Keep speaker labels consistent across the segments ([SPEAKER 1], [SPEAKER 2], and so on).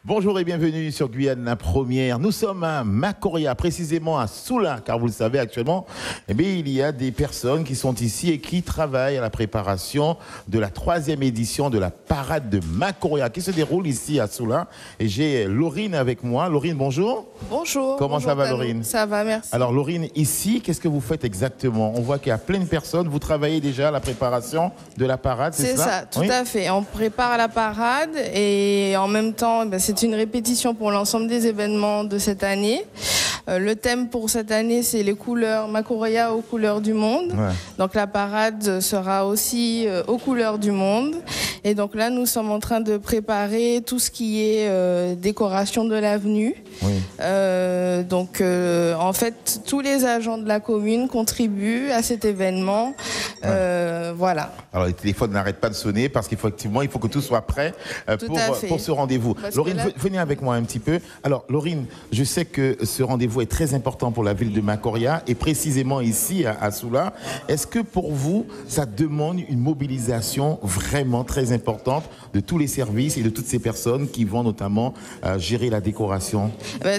[SPEAKER 1] Bonjour et bienvenue sur Guyane la Première. Nous sommes à Macoria, précisément à Soula, car vous le savez actuellement, il y a des personnes qui sont ici et qui travaillent à la préparation de la 3e édition de la parade de Macoria qui se déroule ici à Soula. Et j'ai Laurine avec moi. Laurine, bonjour.
[SPEAKER 2] Bonjour.
[SPEAKER 1] Comment ça va, Laurine?
[SPEAKER 2] Ça va, merci.
[SPEAKER 1] Alors Laurine, ici, qu'est-ce que vous faites exactement? On voit qu'il y a plein de personnes. Vous travaillez déjà à la préparation de la parade, c'est ça?
[SPEAKER 2] C'est ça, tout à fait. On prépare la parade et en même temps, c'est une répétition pour l'ensemble des événements de cette année. Le thème pour cette année, c'est les couleurs, Macoria aux couleurs du monde. Ouais. Donc la parade sera aussi aux couleurs du monde. Et donc là, nous sommes en train de préparer tout ce qui est décoration de l'avenue. Oui. En fait, tous les agents de la commune contribuent à cet événement. Ouais. Voilà.
[SPEAKER 1] Alors les téléphones n'arrêtent pas de sonner parce qu'effectivement, il faut que tout soit prêt pour ce rendez-vous. Laurine, venez avec moi un petit peu. Alors Laurine, je sais que ce rendez-vous est très important pour la ville de Macoria et précisément ici à Soula. Est-ce que pour vous, ça demande une mobilisation vraiment très importante de tous les services et de toutes ces personnes qui vont notamment gérer la décoration?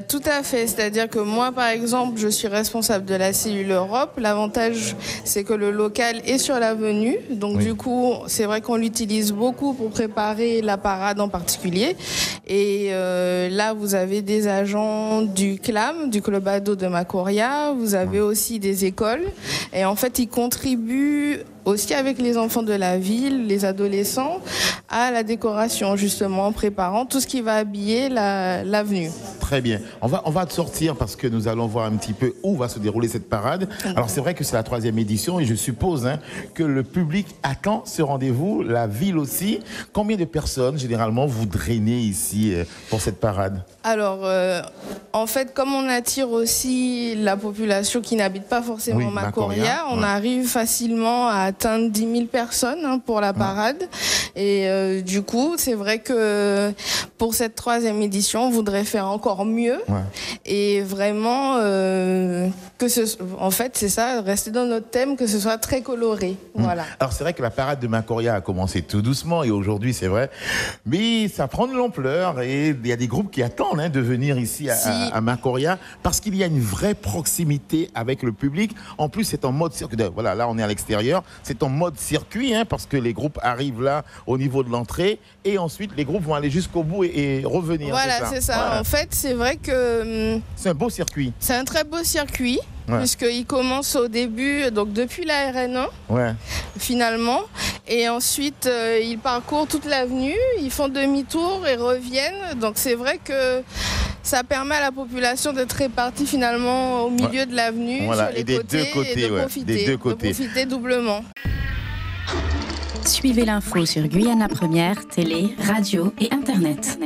[SPEAKER 2] Tout à fait. C'est-à-dire que moi, par exemple, je suis responsable de la cellule Europe. L'avantage, c'est que le local est sur l'avenue. Donc oui. Du coup, c'est vrai qu'on l'utilise beaucoup pour préparer la parade en particulier. Et là, vous avez des agents du CLAM, du Club Ado de Macoria. Vous avez aussi des écoles. Et en fait, ils contribuent aussi avec les enfants de la ville, les adolescents, à la décoration, justement, en préparant tout ce qui va habiller l'avenue.
[SPEAKER 1] Très bien. On va sortir parce que nous allons voir un petit peu où va se dérouler cette parade. Alors, c'est vrai que c'est la 3e édition et je suppose que le public attend ce rendez-vous, la ville aussi. Combien de personnes, généralement, vous drainez ici pour cette parade?
[SPEAKER 2] Alors, en fait, comme on attire aussi la population qui n'habite pas forcément Macoria, on arrive facilement à atteindre 10 000 personnes pour la parade. Et du coup, c'est vrai que pour cette 3e édition, on voudrait faire encore mieux. Et vraiment, en fait, c'est ça, rester dans notre thème, que ce soit très coloré. Voilà.
[SPEAKER 1] Alors, c'est vrai que la parade de Macoria a commencé tout doucement et aujourd'hui, c'est vrai. Mais ça prend de l'ampleur et il y a des groupes qui attendent de venir ici à Macoria parce qu'il y a une vraie proximité avec le public. En plus, c'est en mode circuit. Voilà, là, on est à l'extérieur. C'est en mode circuit parce que les groupes arrivent là au niveau de l'entrée et ensuite, les groupes vont aller jusqu'au bout et revenir.
[SPEAKER 2] Voilà, c'est ça. Voilà. En fait, c'est vrai que...
[SPEAKER 1] c'est un beau circuit.
[SPEAKER 2] C'est un très beau circuit. Puisqu'il commence au début, donc depuis la RN1, finalement, et ensuite ils parcourent toute l'avenue, ils font demi-tour et reviennent. Donc c'est vrai que ça permet à la population d'être répartie finalement au milieu de l'avenue, sur les côtés, et de profiter doublement.
[SPEAKER 3] Suivez l'info sur Guyane la Première, télé, radio et internet.